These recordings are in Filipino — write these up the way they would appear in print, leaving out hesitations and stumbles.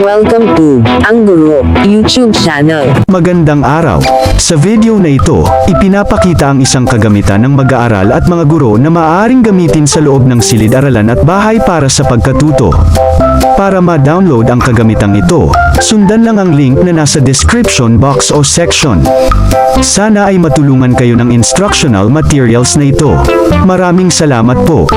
Welcome to Ang Guro YouTube channel. Magandang araw. Sa video na ito, ipinapakita ang isang kagamitan ng mag-aaral at mga guro na maaaring gamitin sa loob ng silid-aralan at bahay para sa pagkatuto. Para ma-download ang kagamitang ito, sundan lang ang link na nasa description box o section. Sana ay matulungan kayo ng instructional materials na ito. Maraming salamat po.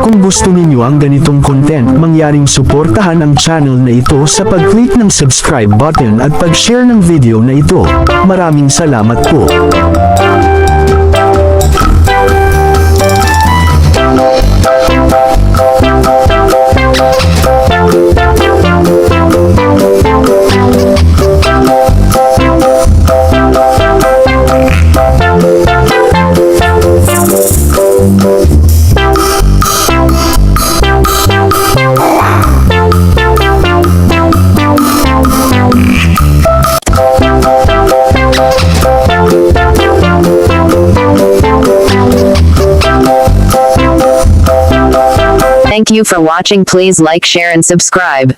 Kung gusto ninyo ang ganitong content, mangyaring suportahan ang channel na ito sa pag-click ng subscribe button at pag-share ng video na ito. Maraming salamat po. Thank you for watching. Please like, share and subscribe.